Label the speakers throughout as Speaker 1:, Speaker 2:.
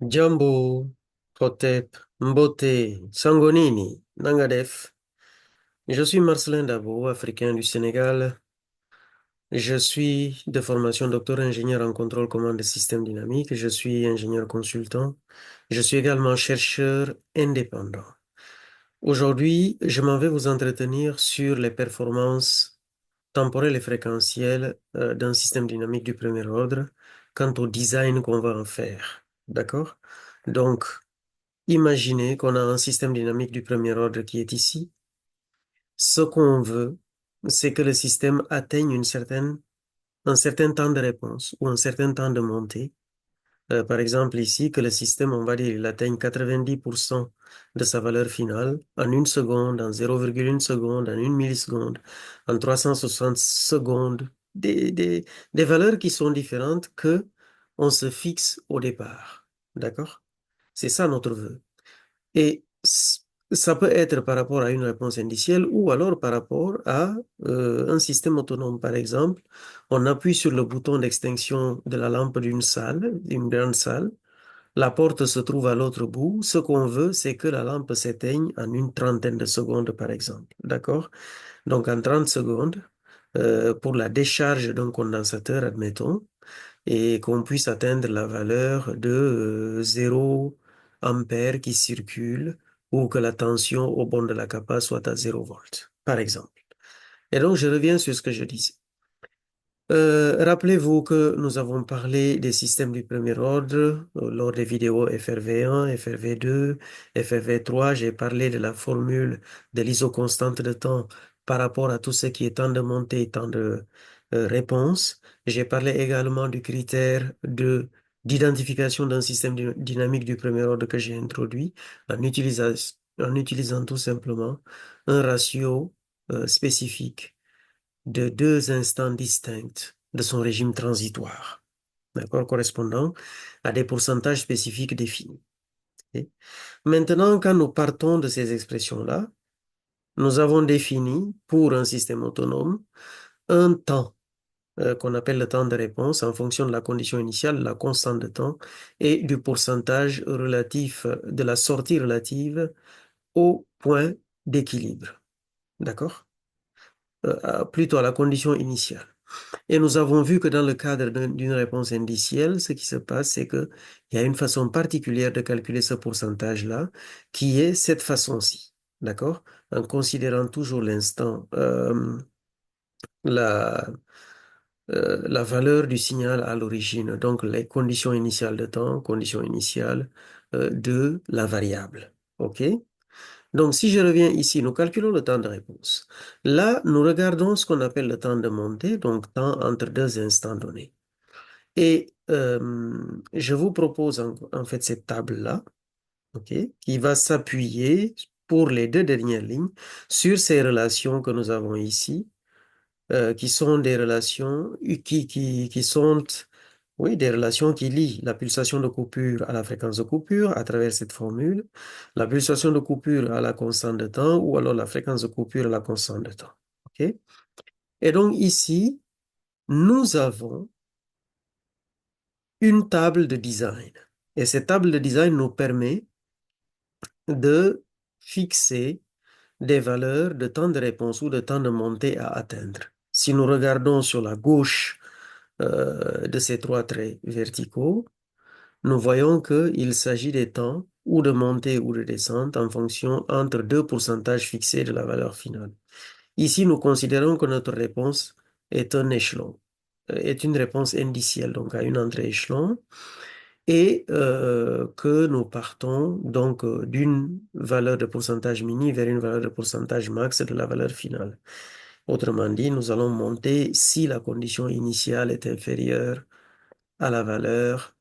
Speaker 1: Jambo, Hotep, Mbote, Sangonini, Nangadef. Je suis Marcelin Dabo, africain du Sénégal. Je suis de formation docteur ingénieur en contrôle commande de systèmes dynamiques. Je suis ingénieur consultant. Je suis également chercheur indépendant. Aujourd'hui, je m'en vais vous entretenir sur les performances temporelles et fréquentielles d'un système dynamique du premier ordre quant au design qu'on va en faire. D'accord? Donc, imaginez qu'on a un système dynamique du premier ordre qui est ici. Ce qu'on veut, c'est que le système atteigne un certain temps de réponse ou un certain temps de montée. Par exemple, ici, que le système, on va dire, il atteigne 90% de sa valeur finale en une seconde, en 0,1 seconde, en une milliseconde, en 360 secondes, des valeurs qui sont différentes que on se fixe au départ. D'accord? C'est ça notre vœu. Et ça peut être par rapport à une réponse indicielle ou alors par rapport à un système autonome. Par exemple, on appuie sur le bouton d'extinction de la lampe d'une salle, d'une grande salle. La porte se trouve à l'autre bout. Ce qu'on veut, c'est que la lampe s'éteigne en une trentaine de secondes, par exemple. D'accord? Donc, en 30 secondes, pour la décharge d'un condensateur, admettons, et qu'on puisse atteindre la valeur de 0 ampère qui circule ou que la tension au bord de la capa soit à 0 volts, par exemple. Et donc, je reviens sur ce que je disais. Rappelez-vous que nous avons parlé des systèmes du premier ordre lors des vidéos FRV1, FRV2, FRV3. J'ai parlé de la formule de l'isoconstante de temps par rapport à tout ce qui est temps de montée et temps de réponse. J'ai parlé également du critère d'identification d'un système dynamique du premier ordre que j'ai introduit en utilisant tout simplement un ratio spécifique de deux instants distincts de son régime transitoire, d'accord, correspondant à des pourcentages spécifiques définis. Et maintenant, quand nous partons de ces expressions-là, nous avons défini pour un système autonome un temps qu'on appelle le temps de réponse en fonction de la condition initiale, la constante de temps et du pourcentage relatif de la sortie relative au point d'équilibre. D'accord? Plutôt à la condition initiale. Et nous avons vu que dans le cadre d'une réponse indicielle, ce qui se passe, c'est qu'il y a une façon particulière de calculer ce pourcentage-là, qui est cette façon-ci, d'accord? En considérant toujours l'instant, la, la valeur du signal à l'origine, donc les conditions initiales de temps, conditions initiales de la variable, OK? Donc, si je reviens ici, nous calculons le temps de réponse. Là, nous regardons ce qu'on appelle le temps de montée, donc temps entre deux instants donnés. Et je vous propose en fait cette table-là, ok, qui va s'appuyer pour les deux dernières lignes sur ces relations que nous avons ici, qui sont des relations qui sont, oui, des relations qui lient la pulsation de coupure à la fréquence de coupure à travers cette formule, la pulsation de coupure à la constante de temps ou alors la fréquence de coupure à la constante de temps. Ok? Et donc ici, nous avons une table de design. Et cette table de design nous permet de fixer des valeurs de temps de réponse ou de temps de montée à atteindre. Si nous regardons sur la gauche de ces trois traits verticaux, nous voyons qu'il s'agit des temps ou de montée ou de descente en fonction entre deux pourcentages fixés de la valeur finale. Ici, nous considérons que notre réponse est un échelon, est une réponse indicielle, donc à une entrée échelon, et que nous partons donc d'une valeur de pourcentage mini vers une valeur de pourcentage max de la valeur finale. Autrement dit, nous allons monter si la condition initiale est inférieure à à la valeur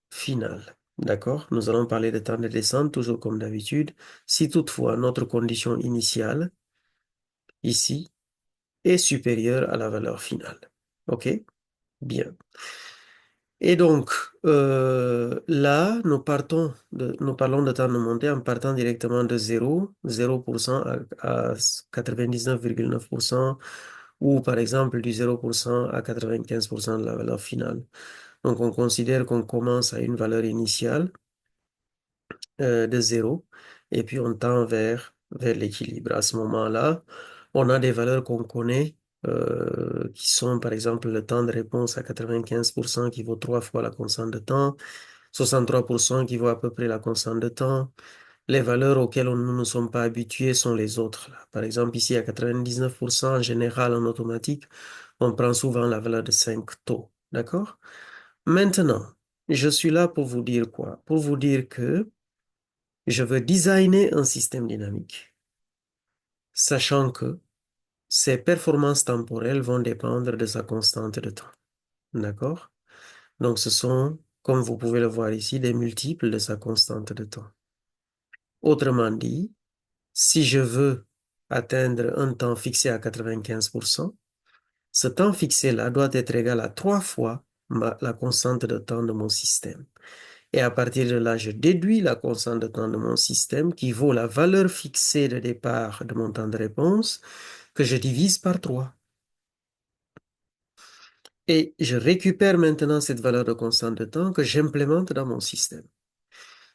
Speaker 1: finale. D'accord? Nous allons parler de temps de descente, toujours comme d'habitude. Si toutefois notre condition initiale, ici, est supérieure à la valeur finale. OK? Bien. Et donc, là, nous parlons de temps de montée en partant directement de 0% à 99,9%, ou par exemple du 0% à 95% de la valeur finale. Donc, on considère qu'on commence à une valeur initiale de zéro et puis on tend vers l'équilibre. À ce moment-là, on a des valeurs qu'on connaît qui sont, par exemple, le temps de réponse à 95% qui vaut 3 fois la constante de temps, 63% qui vaut à peu près la constante de temps. Les valeurs auxquelles nous ne sommes pas habitués sont les autres, là. Par exemple, ici, à 99%, en général, en automatique, on prend souvent la valeur de 5 taux. D'accord? Maintenant, je suis là pour vous dire quoi? Pour vous dire que je veux designer un système dynamique, sachant que ses performances temporelles vont dépendre de sa constante de temps. D'accord? Donc, ce sont, comme vous pouvez le voir ici, des multiples de sa constante de temps. Autrement dit, si je veux atteindre un temps fixé à 95%, ce temps fixé-là doit être égal à 3 fois la constante de temps de mon système. Et à partir de là, je déduis la constante de temps de mon système qui vaut la valeur fixée de départ de mon temps de réponse que je divise par 3. Et je récupère maintenant cette valeur de constante de temps que j'implémente dans mon système.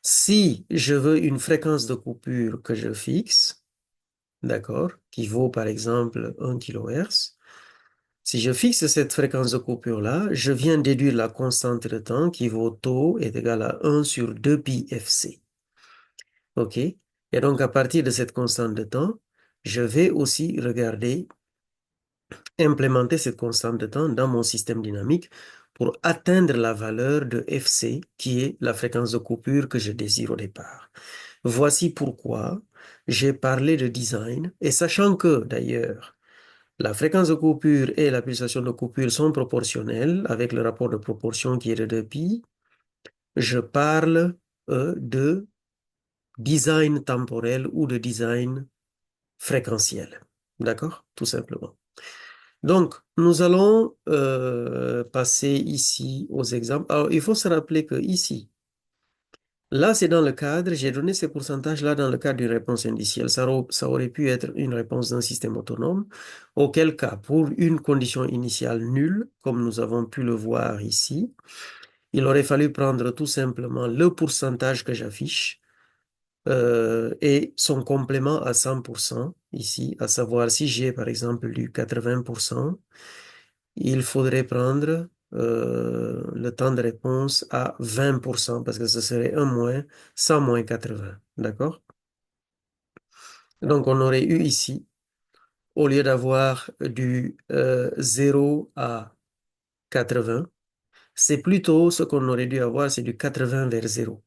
Speaker 1: Si je veux une fréquence de coupure que je fixe, d'accord, qui vaut par exemple 1 kHz, si je fixe cette fréquence de coupure-là, je viens déduire la constante de temps qui vaut tau est égal à 1 sur 2 pi fc. OK? Et donc, à partir de cette constante de temps, je vais aussi regarder, implémenter cette constante de temps dans mon système dynamique pour atteindre la valeur de fc, qui est la fréquence de coupure que je désire au départ. Voici pourquoi j'ai parlé de design, et sachant que, d'ailleurs, la fréquence de coupure et la pulsation de coupure sont proportionnelles avec le rapport de proportion qui est de 2 pi, je parle de design temporel ou de design fréquentiel. D'accord? Tout simplement. Donc, nous allons passer ici aux exemples. Alors, il faut se rappeler que ici, là, c'est dans le cadre, j'ai donné ces pourcentages-là dans le cadre d'une réponse indicielle. Ça aurait pu être une réponse d'un système autonome, auquel cas, pour une condition initiale nulle, comme nous avons pu le voir ici, il aurait fallu prendre tout simplement le pourcentage que j'affiche et son complément à 100% ici, à savoir si j'ai par exemple du 80%, il faudrait prendre le temps de réponse à 20% parce que ce serait 1 moins 100 moins 80. D'accord? Donc on aurait eu ici, au lieu d'avoir du 0 à 80, c'est plutôt ce qu'on aurait dû avoir, c'est du 80 vers 0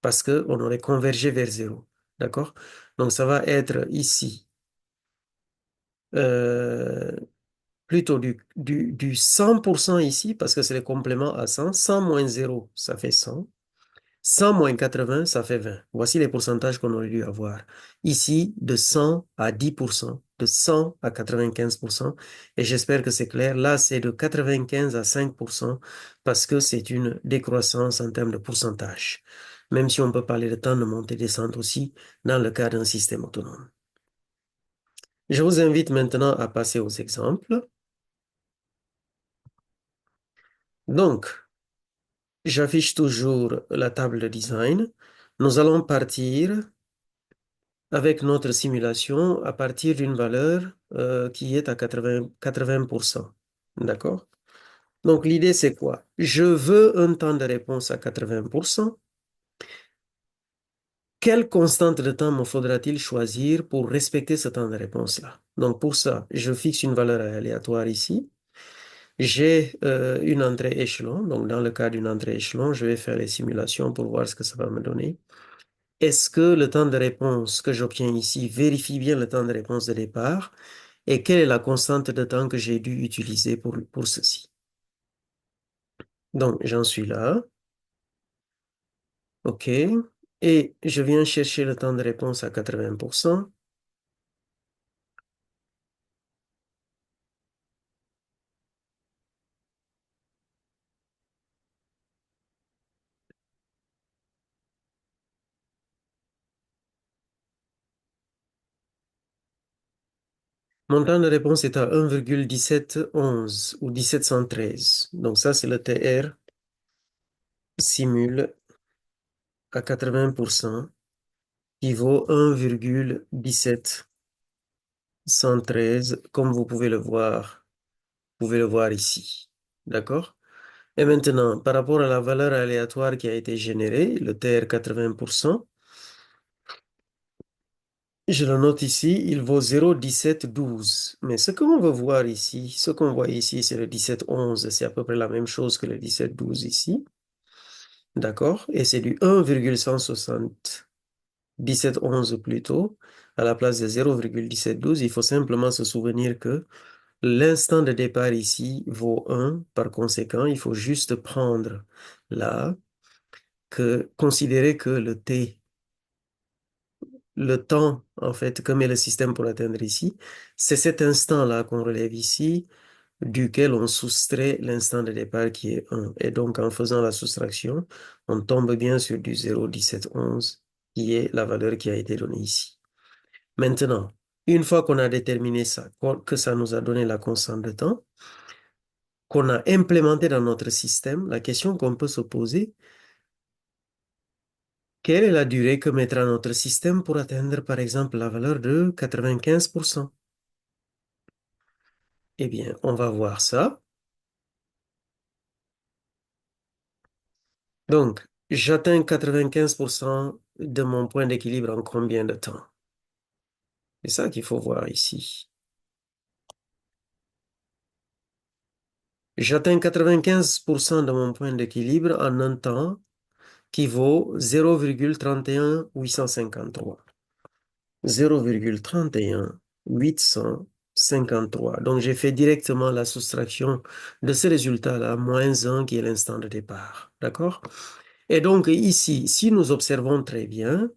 Speaker 1: parce qu'on aurait convergé vers 0. D'accord? Donc ça va être ici euh, plutôt du 100% ici, parce que c'est le complément à 100. 100 moins 0, ça fait 100. 100 moins 80, ça fait 20. Voici les pourcentages qu'on aurait dû avoir. Ici, de 100 à 10%, de 100 à 95%. Et j'espère que c'est clair. Là, c'est de 95 à 5% parce que c'est une décroissance en termes de pourcentage. Même si on peut parler de temps de montée-descente aussi dans le cas d'un système autonome. Je vous invite maintenant à passer aux exemples. Donc, j'affiche toujours la table de design. Nous allons partir avec notre simulation à partir d'une valeur qui est à 80%. D'accord? Donc, l'idée, c'est quoi? Je veux un temps de réponse à 80%. Quelle constante de temps me faudra-t-il choisir pour respecter ce temps de réponse-là? Donc, pour ça, je fixe une valeur aléatoire ici. J'ai une entrée échelon. Donc, dans le cas d'une entrée échelon, je vais faire les simulations pour voir ce que ça va me donner. Est-ce que le temps de réponse que j'obtiens ici vérifie bien le temps de réponse de départ? Et quelle est la constante de temps que j'ai dû utiliser pour ceci? Donc, j'en suis là. OK. Et je viens chercher le temps de réponse à 80%. Mon temps de réponse est à 1,1711 ou 1713. Donc ça, c'est le TR simule à 80% qui vaut 1,1713 comme vous pouvez le voir ici. D'accord? Et maintenant, par rapport à la valeur aléatoire qui a été générée, le TR 80%, je le note ici, il vaut 0,1712. Mais ce qu'on veut voir ici, ce qu'on voit ici, c'est le 1711. C'est à peu près la même chose que le 1712 ici. D'accord? Et c'est du 1,160. 1711 plutôt, à la place de 0,1712. Il faut simplement se souvenir que l'instant de départ ici vaut 1. Par conséquent, il faut juste prendre là, considérer que le temps, en fait, que met le système pour atteindre ici, c'est cet instant-là qu'on relève ici, duquel on soustrait l'instant de départ qui est 1. Et donc, en faisant la soustraction, on tombe bien sur du 0,1711, qui est la valeur qui a été donnée ici. Maintenant, une fois qu'on a déterminé ça, que ça nous a donné la constante de temps, qu'on a implémenté dans notre système, la question qu'on peut se poser, quelle est la durée que mettra notre système pour atteindre, par exemple, la valeur de 95%? Eh bien, on va voir ça. Donc, j'atteins 95% de mon point d'équilibre en combien de temps? C'est ça qu'il faut voir ici. J'atteins 95% de mon point d'équilibre en un temps qui vaut 0,31853. 0,31853. Donc, j'ai fait directement la soustraction de ce résultat-là, moins 1 qui est l'instant de départ. D'accord? Et donc, ici, si nous observons très bien,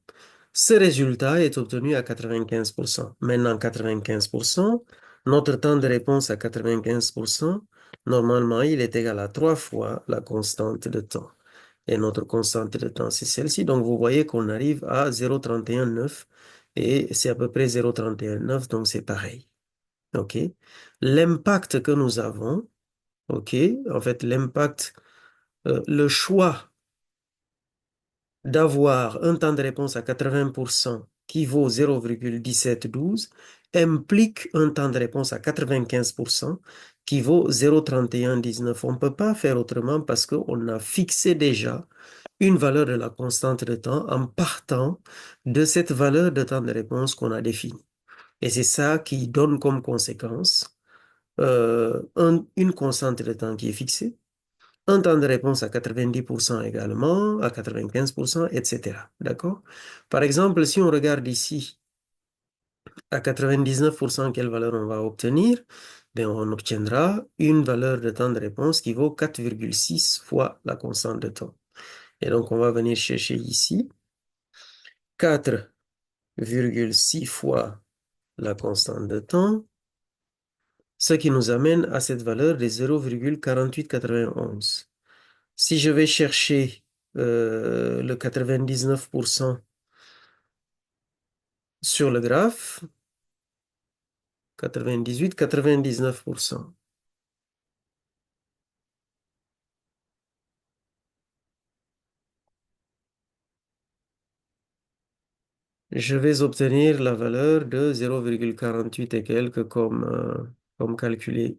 Speaker 1: ce résultat est obtenu à 95%. Maintenant, 95%, notre temps de réponse à 95%, normalement, il est égal à 3 fois la constante de temps. Et notre constante de temps, c'est celle-ci. Donc, vous voyez qu'on arrive à 0,319 et c'est à peu près 0,319, donc c'est pareil. OK? L'impact que nous avons, OK? En fait, l'impact, le choix d'avoir un temps de réponse à 80% qui vaut 0,1712 implique un temps de réponse à 95% qui vaut 0,3119. On ne peut pas faire autrement parce qu'on a fixé déjà une valeur de la constante de temps en partant de cette valeur de temps de réponse qu'on a définie. Et c'est ça qui donne comme conséquence une constante de temps qui est fixée, un temps de réponse à 90% également, à 95%, etc. D'accord? Par exemple, si on regarde ici, à 99%, quelle valeur on va obtenir? Ben, on obtiendra une valeur de temps de réponse qui vaut 4,6 fois la constante de temps. Et donc, on va venir chercher ici 4,6 fois la constante de temps, ce qui nous amène à cette valeur de 0,4891. Si je vais chercher le 99% sur le graphe, 98, 99%, je vais obtenir la valeur de 0,48 et quelques comme calculé.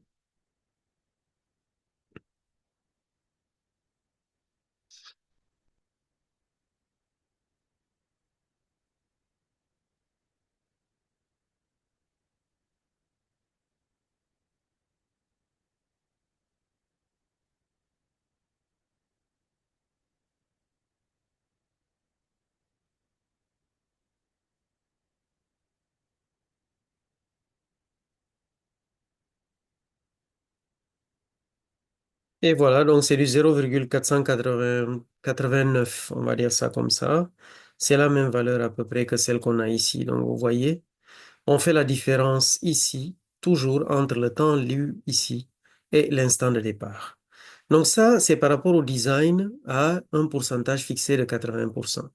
Speaker 1: Et voilà, donc c'est du 0,489, on va dire ça comme ça. C'est la même valeur à peu près que celle qu'on a ici. Donc vous voyez, on fait la différence ici, toujours entre le temps lu ici et l'instant de départ. Donc ça, c'est par rapport au design à un pourcentage fixé de 80%.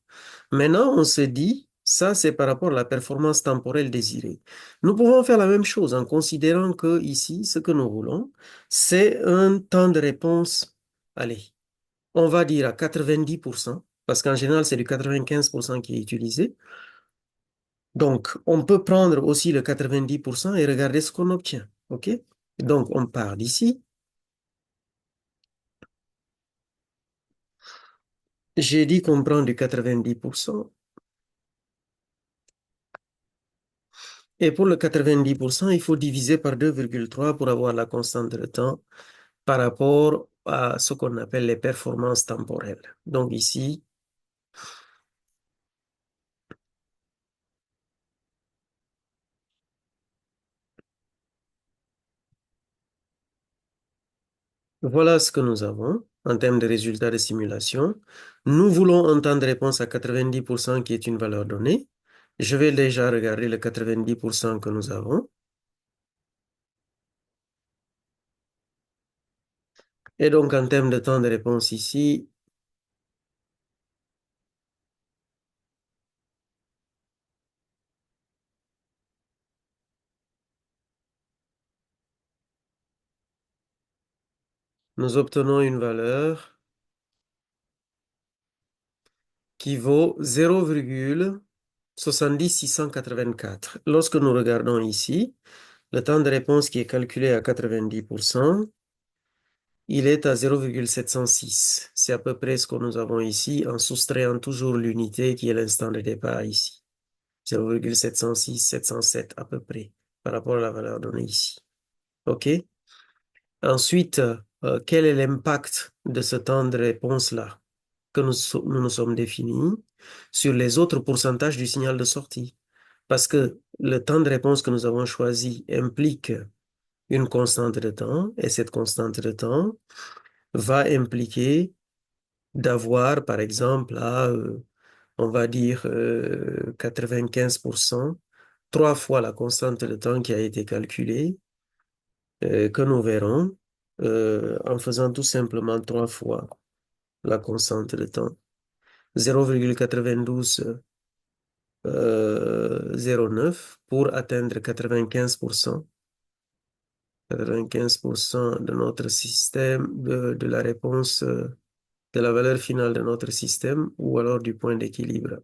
Speaker 1: Maintenant, on se dit, Ça, c'est par rapport à la performance temporelle désirée. Nous pouvons faire la même chose en considérant que ici, ce que nous voulons, c'est un temps de réponse, allez, on va dire à 90%, parce qu'en général, c'est du 95% qui est utilisé. Donc, on peut prendre aussi le 90% et regarder ce qu'on obtient. OK? Donc, on part d'ici. J'ai dit qu'on prend du 90%. Et pour le 90%, il faut diviser par 2,3 pour avoir la constante de temps par rapport à ce qu'on appelle les performances temporelles. Donc ici, voilà ce que nous avons en termes de résultats de simulation. Nous voulons un temps de réponse à 90% qui est une valeur donnée. Je vais déjà regarder le 90% que nous avons. Et donc, en termes de temps de réponse ici, nous obtenons une valeur qui vaut 0,70684. Lorsque nous regardons ici, le temps de réponse qui est calculé à 90%, il est à 0,706. C'est à peu près ce que nous avons ici en soustrayant toujours l'unité qui est l'instant de départ ici. 0,706, 707 à peu près par rapport à la valeur donnée ici. OK? Ensuite, quel est l'impact de ce temps de réponse-là que nous sommes définis sur les autres pourcentages du signal de sortie? Parce que le temps de réponse que nous avons choisi implique une constante de temps, et cette constante de temps va impliquer d'avoir, par exemple, on va dire 95%, trois fois la constante de temps qui a été calculée, que nous verrons en faisant tout simplement trois fois la constante de temps. 0,9209 pour atteindre 95%. 95% de notre système, de la réponse, de la valeur finale de notre système, ou alors du point d'équilibre.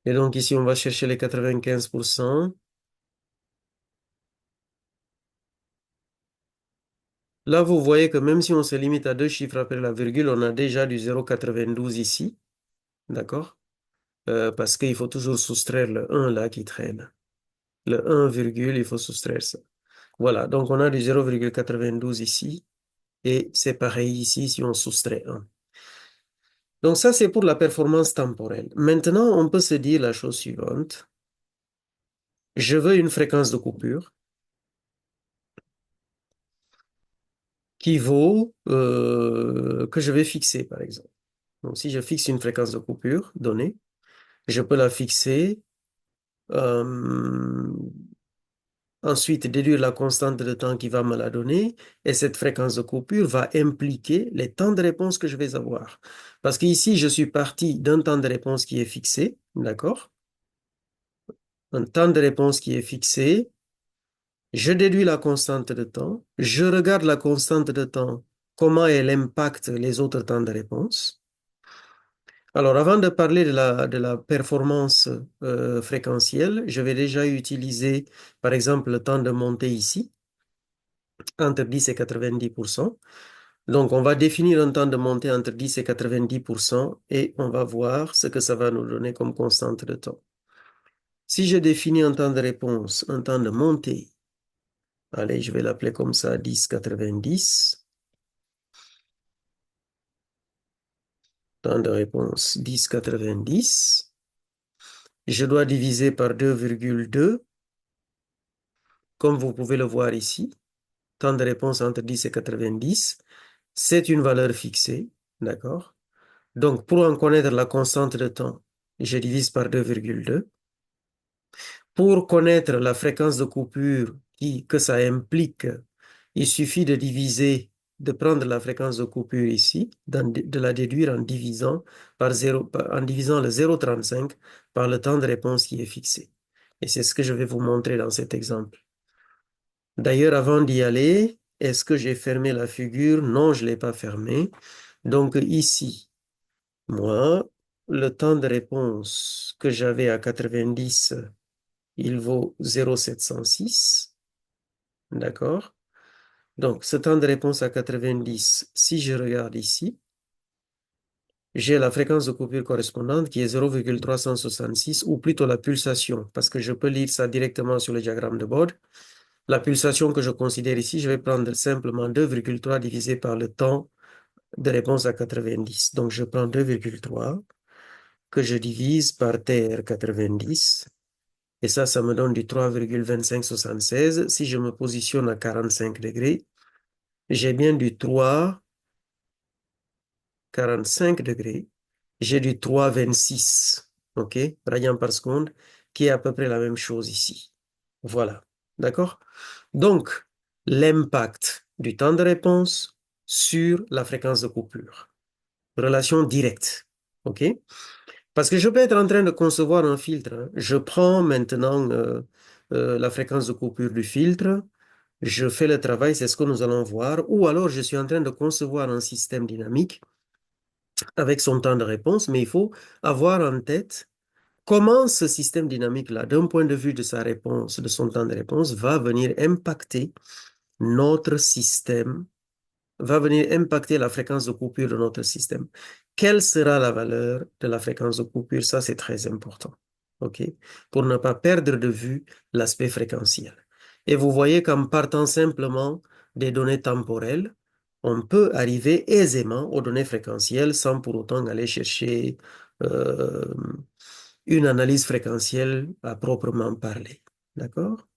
Speaker 1: Et donc ici, on va chercher les 95%. Là, vous voyez que même si on se limite à deux chiffres après la virgule, on a déjà du 0,92 ici. D'accord? Parce qu'il faut toujours soustraire le 1 là qui traîne. Le 1, virgule, il faut soustraire ça. Voilà, donc on a du 0,92 ici. Et c'est pareil ici si on soustrait 1. Donc ça, c'est pour la performance temporelle. Maintenant, on peut se dire la chose suivante. Je veux une fréquence de coupure qui vaut, que je vais fixer, par exemple. Donc si je fixe une fréquence de coupure donnée, je peux la fixer, euh, ensuite déduire la constante de temps qui va me la donner, et cette fréquence de coupure va impliquer les temps de réponse que je vais avoir. Parce qu'ici, je suis parti d'un temps de réponse qui est fixé, d'accord? Un temps de réponse qui est fixé, je déduis la constante de temps, je regarde la constante de temps, comment elle impacte les autres temps de réponse. Alors, avant de parler de la performance fréquentielle, je vais déjà utiliser, par exemple, le temps de montée ici, entre 10 et 90%. Donc, on va définir un temps de montée entre 10 et 90% et on va voir ce que ça va nous donner comme constante de temps. Si je définis un temps de réponse, un temps de montée, allez, je vais l'appeler comme ça, 10,90. Temps de réponse 10,90. Je dois diviser par 2,2, comme vous pouvez le voir ici. Temps de réponse entre 10 et 90. C'est une valeur fixée, d'accord? Donc, pour en connaître la constante de temps, je divise par 2,2. Pour connaître la fréquence de coupure que ça implique, il suffit de diviser, de prendre la fréquence de coupure ici, de la déduire en divisant en divisant le 0,35 par le temps de réponse qui est fixé. Et c'est ce que je vais vous montrer dans cet exemple. D'ailleurs, avant d'y aller, est-ce que j'ai fermé la figure? Non, je ne l'ai pas fermée. Donc ici, moi, le temps de réponse que j'avais à 90, il vaut 0,706. D'accord? Donc, ce temps de réponse à 90, si je regarde ici, j'ai la fréquence de coupure correspondante qui est 0,366 ou plutôt la pulsation, parce que je peux lire ça directement sur le diagramme de Bode. La pulsation que je considère ici, je vais prendre simplement 2,3 divisé par le temps de réponse à 90. Donc, je prends 2,3 que je divise par TR 90. Et ça me donne du 3,2576. Si je me positionne à 45 degrés, j'ai bien du 45 degrés. J'ai du 3,26, OK, radians par seconde, qui est à peu près la même chose ici. Voilà, d'accord? Donc, l'impact du temps de réponse sur la fréquence de coupure. Relation directe, OK? Parce que je peux être en train de concevoir un filtre, hein. Je prends maintenant la fréquence de coupure du filtre, je fais le travail, c'est ce que nous allons voir, ou alors je suis en train de concevoir un système dynamique avec son temps de réponse, mais il faut avoir en tête comment ce système dynamique-là, d'un point de vue de sa réponse, de son temps de réponse, va venir impacter notre système, va venir impacter la fréquence de coupure de notre système. Quelle sera la valeur de la fréquence de coupure? Ça, c'est très important. OK? Pour ne pas perdre de vue l'aspect fréquentiel. Et vous voyez qu'en partant simplement des données temporelles, on peut arriver aisément aux données fréquentielles sans pour autant aller chercher euh, une analyse fréquentielle à proprement parler. D'accord?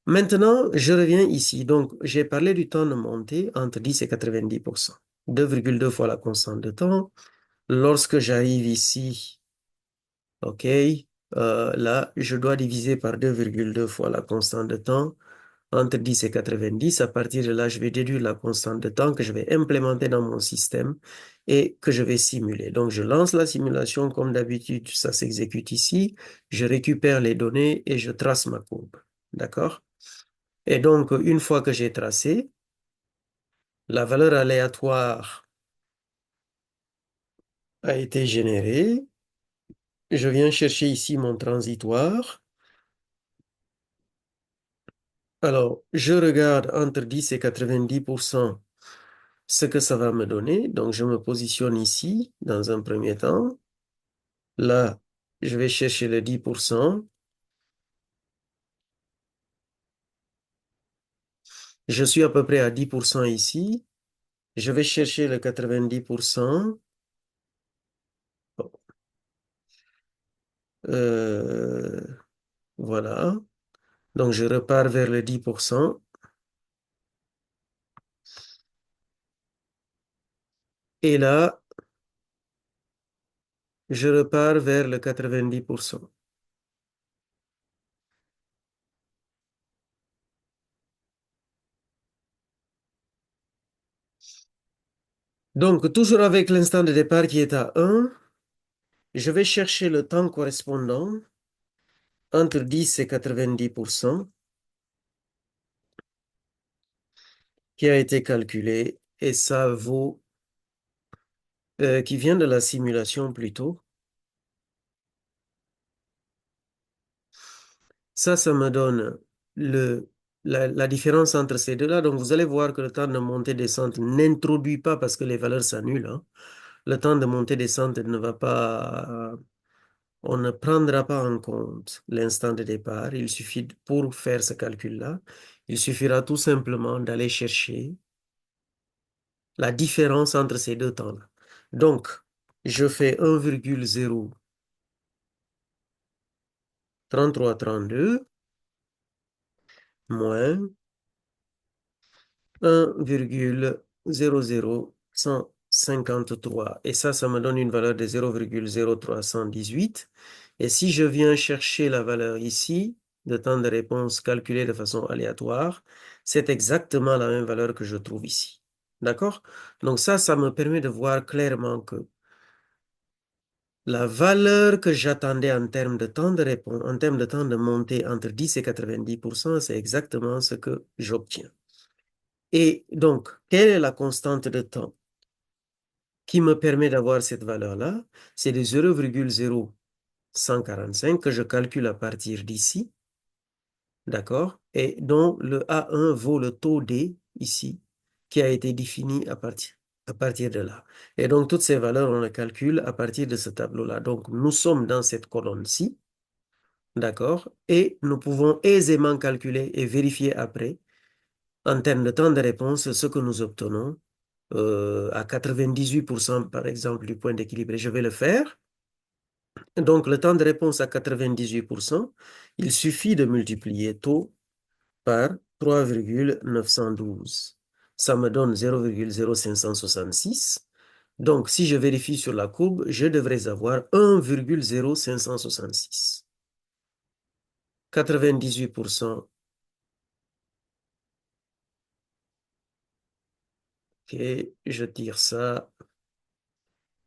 Speaker 1: Maintenant, je reviens ici. Donc, j'ai parlé du temps de montée entre 10 et 90%. 2,2 fois la constante de temps. Lorsque j'arrive ici, OK, là, je dois diviser par 2,2 fois la constante de temps entre 10 et 90. À partir de là, je vais déduire la constante de temps que je vais implémenter dans mon système et que je vais simuler. Donc, je lance la simulation comme d'habitude, ça s'exécute ici. Je récupère les données et je trace ma courbe. D'accord? Et donc, une fois que j'ai tracé, la valeur aléatoire a été générée. Je viens chercher ici mon transitoire. Alors, je regarde entre 10 et 90% ce que ça va me donner. Donc, je me positionne ici dans un premier temps. Là, je vais chercher le 10%. Je suis à peu près à 10% ici. Je vais chercher le 90%. Bon. Euh, voilà. Donc, je repars vers le 10%. Et là, je repars vers le 90%. Donc, toujours avec l'instant de départ qui est à 1, je vais chercher le temps correspondant entre 10 et 90% qui a été calculé et ça vaut, qui vient de la simulation plutôt. Ça me donne la différence entre ces deux-là. Donc, vous allez voir que le temps de montée-descente n'introduit pas parce que les valeurs s'annulent, hein. Le temps de montée-descente ne va pas, on ne prendra pas en compte l'instant de départ. Il suffit, pour faire ce calcul-là, il suffira tout simplement d'aller chercher la différence entre ces deux temps-là. Donc, je fais 1,03332 moins 1,00153. Et ça me donne une valeur de 0,0318. Et si je viens chercher la valeur ici, de temps de réponse calculé de façon aléatoire, c'est exactement la même valeur que je trouve ici. D'accord? Donc ça me permet de voir clairement que la valeur que j'attendais en termes de temps de réponse, en termes de temps de montée entre 10 et 90%, c'est exactement ce que j'obtiens. Et donc, quelle est la constante de temps qui me permet d'avoir cette valeur-là? C'est de 0,0145 que je calcule à partir d'ici, d'accord? Et dont le A1 vaut le taux D ici, qui a été défini à partir de là. Et donc, toutes ces valeurs, on les calcule à partir de ce tableau-là. Donc, nous sommes dans cette colonne-ci, d'accord? Et nous pouvons aisément calculer et vérifier après, en termes de temps de réponse, ce que nous obtenons à 98% par exemple du point d'équilibre. Et je vais le faire. Donc, le temps de réponse à 98%, il suffit de multiplier taux par 3,912. Ça me donne 0,0566. Donc, si je vérifie sur la courbe, je devrais avoir 1,0566. 98%. Ok, je tire ça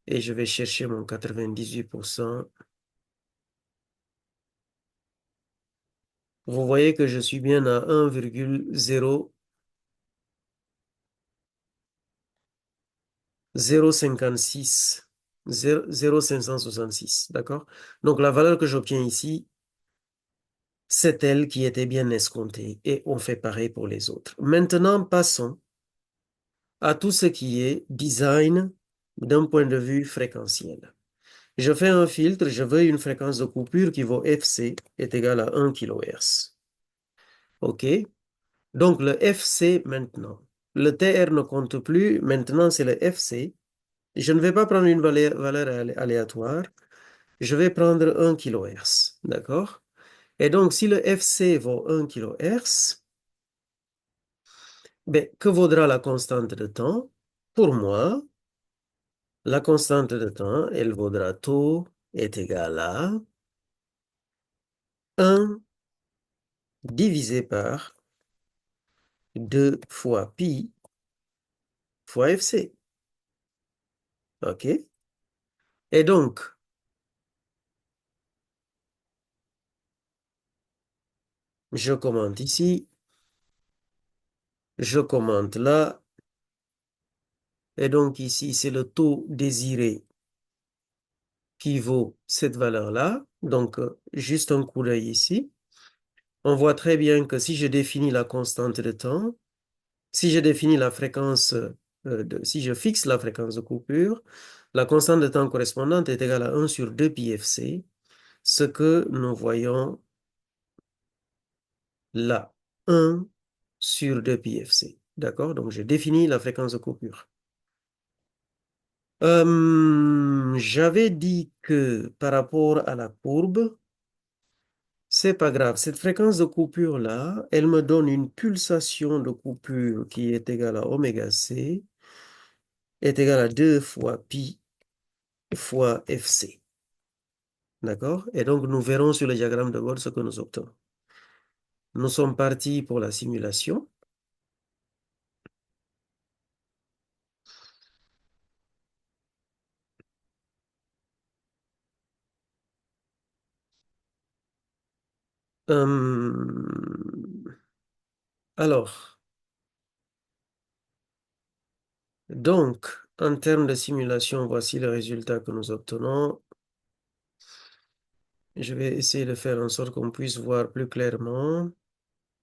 Speaker 1: et je vais chercher mon 98%. Vous voyez que je suis bien à 1,056, 0,566, d'accord? Donc la valeur que j'obtiens ici, c'est elle qui était bien escomptée et on fait pareil pour les autres. Maintenant, passons à tout ce qui est design d'un point de vue fréquentiel. Je fais un filtre, je veux une fréquence de coupure qui vaut FC est égale à 1 kHz. OK? Donc le FC maintenant. Le TR ne compte plus, maintenant c'est le FC. Je ne vais pas prendre une valeur aléatoire, je vais prendre 1 kHz. D'accord? Et donc si le FC vaut 1 kHz, ben, que vaudra la constante de temps? Pour moi, la constante de temps, elle vaudra tau est égal à 1 divisé par 2 fois pi fois FC. OK? Et donc, je commente ici, je commente là, et donc ici, c'est le taux désiré qui vaut cette valeur-là. Donc, juste un coup d'œil ici. On voit très bien que si je définis la constante de temps, si je définis la fréquence, si je fixe la fréquence de coupure, la constante de temps correspondante est égale à 1 sur 2 pi fc, ce que nous voyons là, 1 sur 2 pi fc. D'accord? Donc, je définis la fréquence de coupure. J'avais dit que par rapport à la courbe, c'est pas grave. Cette fréquence de coupure-là, elle me donne une pulsation de coupure qui est égale à oméga c, est égale à 2 fois pi fois fc. D'accord? Et donc, nous verrons sur le diagramme de bord ce que nous obtenons. Nous sommes partis pour la simulation. Alors, donc, en termes de simulation, voici le résultat que nous obtenons. Je vais essayer de faire en sorte qu'on puisse voir plus clairement.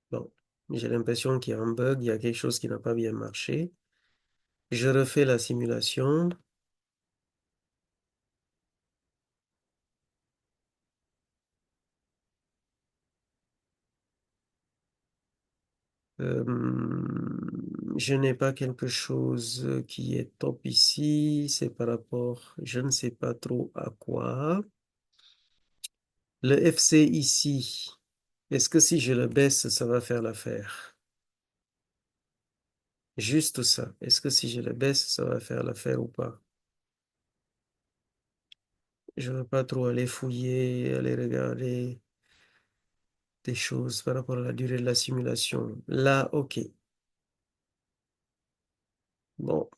Speaker 1: Bon, j'ai l'impression qu'il y a un bug, il y a quelque chose qui n'a pas bien marché. Je refais la simulation. Je n'ai pas quelque chose qui est top ici. C'est par rapport, je ne sais pas trop à quoi. Le FC ici, est-ce que si je le baisse, ça va faire l'affaire? Juste ça. Est-ce que si je le baisse, ça va faire l'affaire ou pas? Je ne veux pas trop aller fouiller, aller regarder. des choses par rapport à la durée de la simulation. Là, OK. Bon.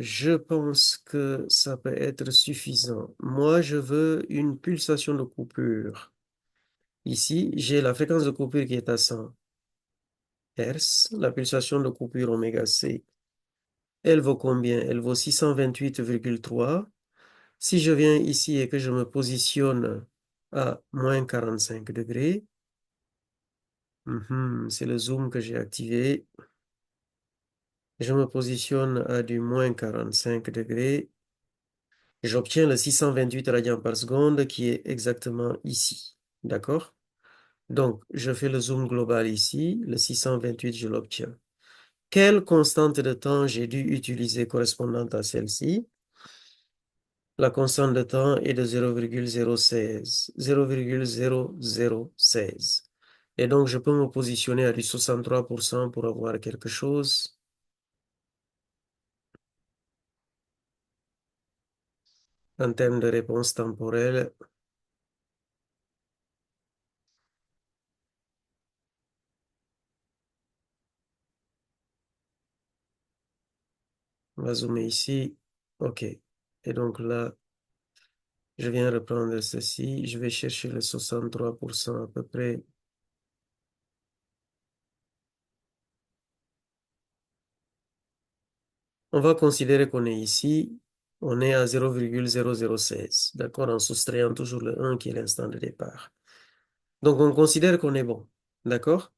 Speaker 1: Je pense que ça peut être suffisant. Moi, je veux une pulsation de coupure. Ici, j'ai la fréquence de coupure qui est à 100 Hz. La pulsation de coupure oméga C, elle vaut combien? Elle vaut 628,3. Si je viens ici et que je me positionne à moins 45 degrés, c'est le zoom que j'ai activé. Je me positionne à du moins 45 degrés. J'obtiens le 628 radians par seconde qui est exactement ici. D'accord? Donc, je fais le zoom global ici. Le 628, je l'obtiens. Quelle constante de temps j'ai dû utiliser correspondante à celle-ci? La constante de temps est de 0,016. 0,0016. Et donc, je peux me positionner à du 63% pour avoir quelque chose. En termes de réponse temporelle, on va zoomer ici. OK. Et donc là, je viens reprendre ceci. Je vais chercher le 63% à peu près. On va considérer qu'on est ici. On est à 0,0016. D'accord? En soustrayant toujours le 1 qui est l'instant de départ. Donc, on considère qu'on est bon. D'accord?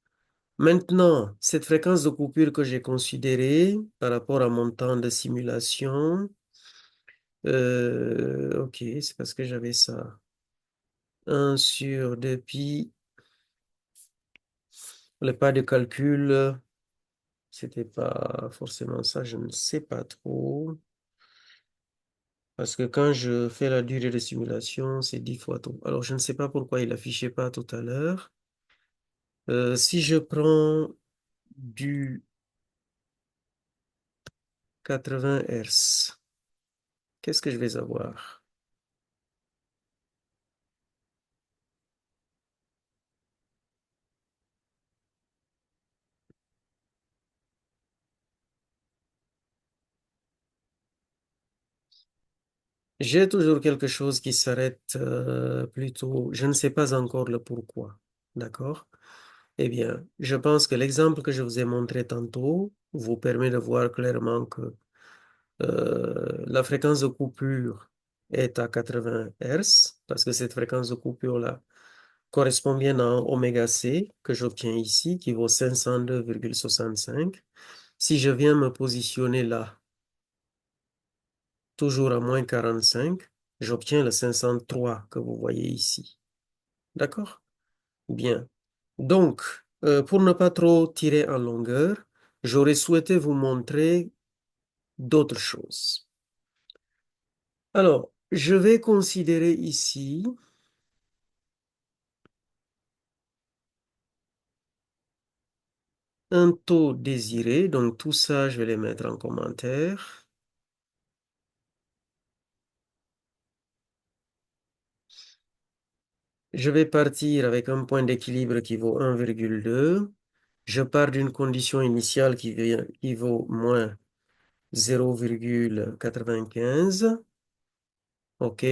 Speaker 1: Maintenant, cette fréquence de coupure que j'ai considérée par rapport à mon temps de simulation, OK, c'est parce que j'avais ça. 1 sur 2 pi. Le pas de calcul, c'était pas forcément ça, je ne sais pas trop. Parce que quand je fais la durée de simulation, c'est 10 fois trop. Alors, je ne sais pas pourquoi il affichait pas tout à l'heure. Si je prends du 80 Hz, qu'est-ce que je vais avoir? J'ai toujours quelque chose qui s'arrête plutôt. Je ne sais pas encore le pourquoi. D'accord? Eh bien, je pense que l'exemple que je vous ai montré tantôt vous permet de voir clairement que la fréquence de coupure est à 80 Hz parce que cette fréquence de coupure-là correspond bien à oméga C que j'obtiens ici qui vaut 502,65. Si je viens me positionner là, toujours à moins 45, j'obtiens le 503 que vous voyez ici. D'accord? Bien. Donc, pour ne pas trop tirer en longueur, j'aurais souhaité vous montrer d'autres choses. Alors, je vais considérer ici un taux désiré. Donc, tout ça, je vais les mettre en commentaire. Je vais partir avec un point d'équilibre qui vaut 1,2. Je pars d'une condition initiale qui vaut moins 0,95. OK.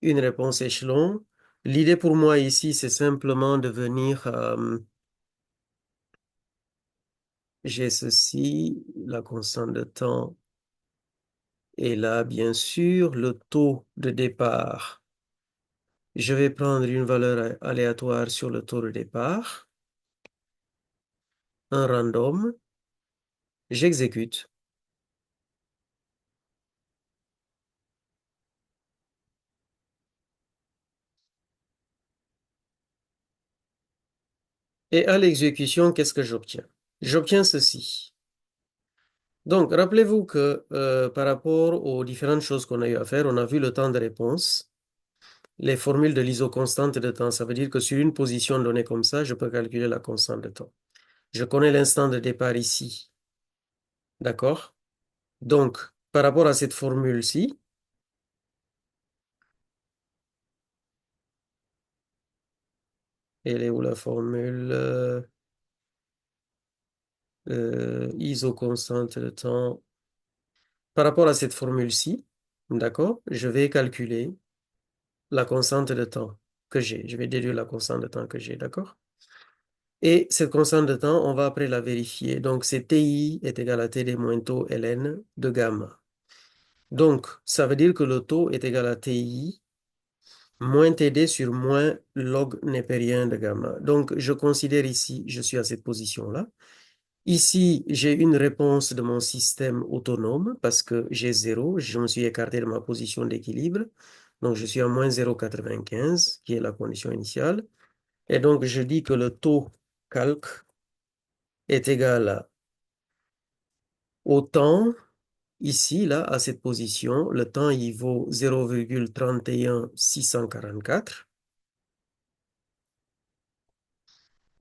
Speaker 1: Une réponse échelon. L'idée pour moi ici, c'est simplement de venir... j'ai ceci, la constante de temps est là, bien sûr. Le taux de départ. Je vais prendre une valeur aléatoire sur le taux de départ. Un random. J'exécute. Et à l'exécution, qu'est-ce que j'obtiens? J'obtiens ceci. Donc, rappelez-vous que par rapport aux différentes choses qu'on a eu à faire, on a vu le temps de réponse, les formules de l'isoconstante de temps. Ça veut dire que sur une position donnée comme ça, je peux calculer la constante de temps. Je connais l'instant de départ ici. D'accord? Donc, par rapport à cette formule-ci, Elle est où la formule? Isoconstante de temps. Par rapport à cette formule-ci, d'accord, je vais calculer la constante de temps que j'ai. Je vais déduire la constante de temps que j'ai, d'accord? Et cette constante de temps, on va après la vérifier. Donc, c'est TI est égal à TD moins taux ln de gamma. Donc, ça veut dire que le taux est égal à TI moins TD sur moins log népérien de gamma. Donc, je considère ici, je suis à cette position-là. Ici, j'ai une réponse de mon système autonome parce que j'ai 0, je me suis écarté de ma position d'équilibre. Donc, je suis à moins 0,95, qui est la condition initiale. Et donc, je dis que le taux calque est égal au temps. Ici, là, à cette position, le temps, il vaut 0,31644.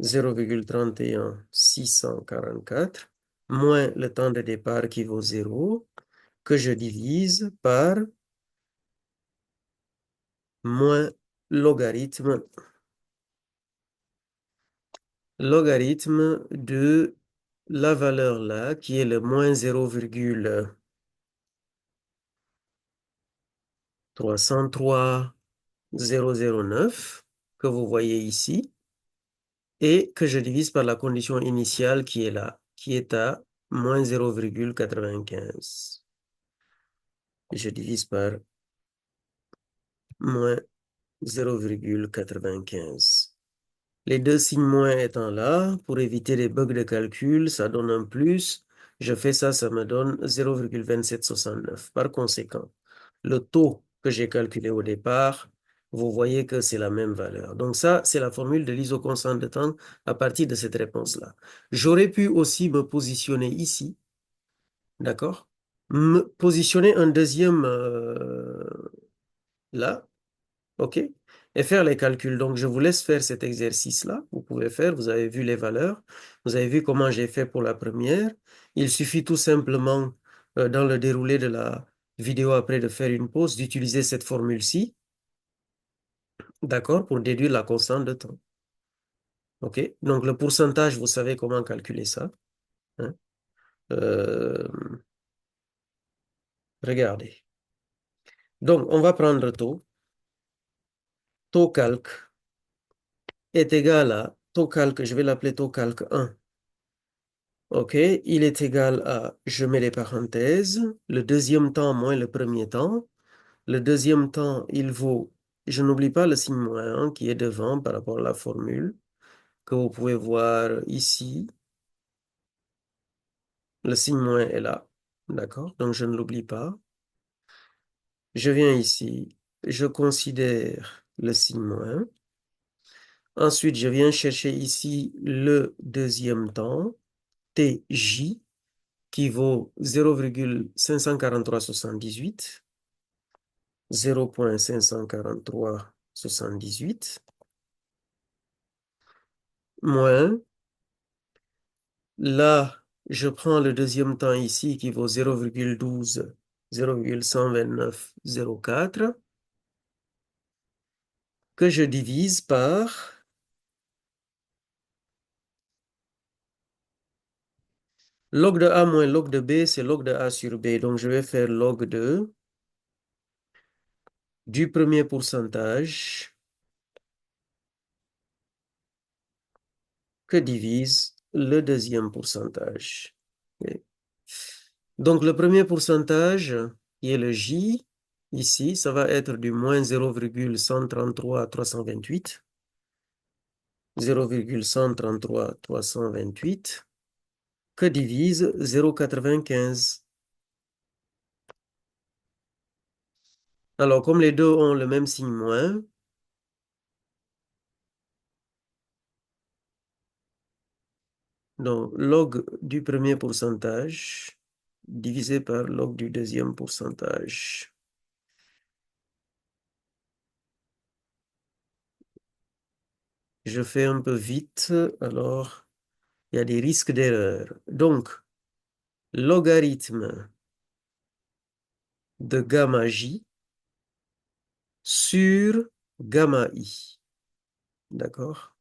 Speaker 1: 0,31644 moins le temps de départ qui vaut 0, que je divise par moins logarithme, logarithme de la valeur là, qui est le moins 0,303009, que vous voyez ici, et que je divise par la condition initiale qui est là, qui est à moins 0,95. Je divise par moins 0,95. Les deux signes moins étant là, pour éviter les bugs de calcul, ça donne un plus. Je fais ça, ça me donne 0,2769. Par conséquent, le taux que j'ai calculé au départ, vous voyez que c'est la même valeur. Donc ça, c'est la formule de l'isoconstante de temps à partir de cette réponse-là. J'aurais pu aussi me positionner ici, d'accord? Me positionner un deuxième là, OK? Et faire les calculs. Donc, je vous laisse faire cet exercice-là. Vous pouvez faire, vous avez vu les valeurs. Vous avez vu comment j'ai fait pour la première. Il suffit tout simplement, dans le déroulé de la vidéo après, de faire une pause, d'utiliser cette formule-ci, d'accord, pour déduire la constante de temps. OK? Donc, le pourcentage, vous savez comment calculer ça, hein. Euh, Regardez. Donc, on va prendre taux. Taux calque est égal à taux calque, je vais l'appeler taux calque 1. OK, il est égal à, je mets les parenthèses, le deuxième temps moins le premier temps. Le deuxième temps, il vaut, je n'oublie pas le signe moins hein, qui est devant par rapport à la formule que vous pouvez voir ici. Le signe moins est là, d'accord? Donc, je ne l'oublie pas. Je viens ici, je considère le signe moins. Ensuite, je viens chercher ici le deuxième temps, TJ, qui vaut 0,54378. 0,54378 moins, là, je prends le deuxième temps ici qui vaut 0,12, 0,12904, que je divise par log de A moins log de B, c'est log de A sur B. Donc, je vais faire log de du premier pourcentage que divise le deuxième pourcentage. Ok. Donc, le premier pourcentage, qui est le J, ici, ça va être du moins 0,133328. 0,133328 que divise 0,95. Alors, comme les deux ont le même signe moins, donc log du premier pourcentage divisé par log du deuxième pourcentage. Je fais un peu vite, alors il y a des risques d'erreur. Donc, logarithme de gamma j sur gamma i. D'accord?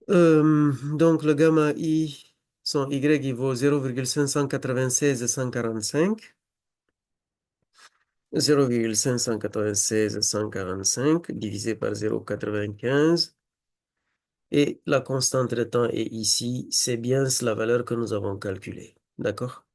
Speaker 1: Donc, le gamma I, son Y, il vaut 0,596,145. 0,596,145 divisé par 0,95. Et la constante de temps est ici. C'est bien la valeur que nous avons calculée. D'accord?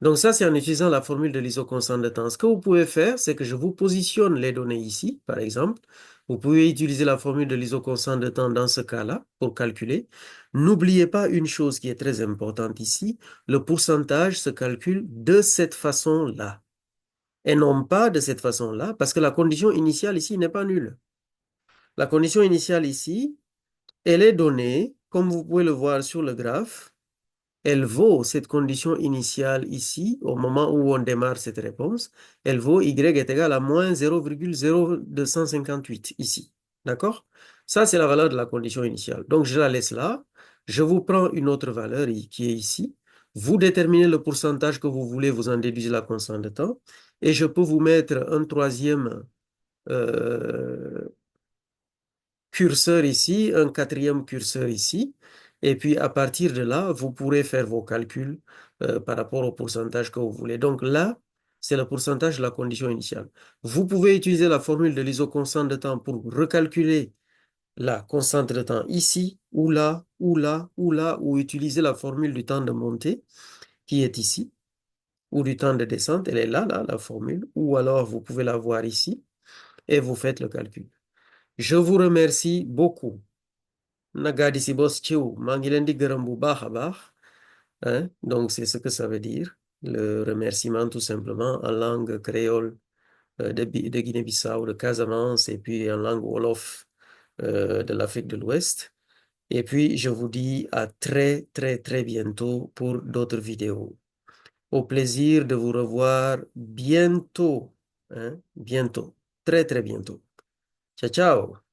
Speaker 1: Donc ça, c'est en utilisant la formule de l'isoconstante de temps. Ce que vous pouvez faire, c'est que je vous positionne les données ici, par exemple. Vous pouvez utiliser la formule de l'isoconstante de temps dans ce cas-là pour calculer. N'oubliez pas une chose qui est très importante ici. Le pourcentage se calcule de cette façon-là et non pas de cette façon-là parce que la condition initiale ici n'est pas nulle. La condition initiale ici, elle est donnée, comme vous pouvez le voir sur le graphe. Elle vaut cette condition initiale ici, au moment où on démarre cette réponse, elle vaut y est égal à moins 0,0258 ici. D'accord? Ça, c'est la valeur de la condition initiale. Donc, je la laisse là. Je vous prends une autre valeur qui est ici. Vous déterminez le pourcentage que vous voulez, vous en déduisez la constante de temps. Et je peux vous mettre un troisième euh, curseur ici, un quatrième curseur ici. Et puis, à partir de là, vous pourrez faire vos calculs par rapport au pourcentage que vous voulez. Donc là, c'est le pourcentage de la condition initiale. Vous pouvez utiliser la formule de l'isoconstante de temps pour recalculer la constante de temps ici, ou là, ou là, ou là, ou utiliser la formule du temps de montée qui est ici, ou du temps de descente, elle est là, là, la formule, ou alors vous pouvez la voir ici, et vous faites le calcul. Je vous remercie beaucoup. Nagadi si bos ciu, mangilendi garambu bah bah. Hein? Donc, c'est ce que ça veut dire. Le remerciement, tout simplement, en langue créole de Guinée-Bissau, de Casamance, et puis en langue Wolof de l'Afrique de l'Ouest. Et puis, je vous dis à très, très, très bientôt pour d'autres vidéos. Au plaisir de vous revoir bientôt. Hein? Bientôt. Très, très bientôt. Ciao, ciao.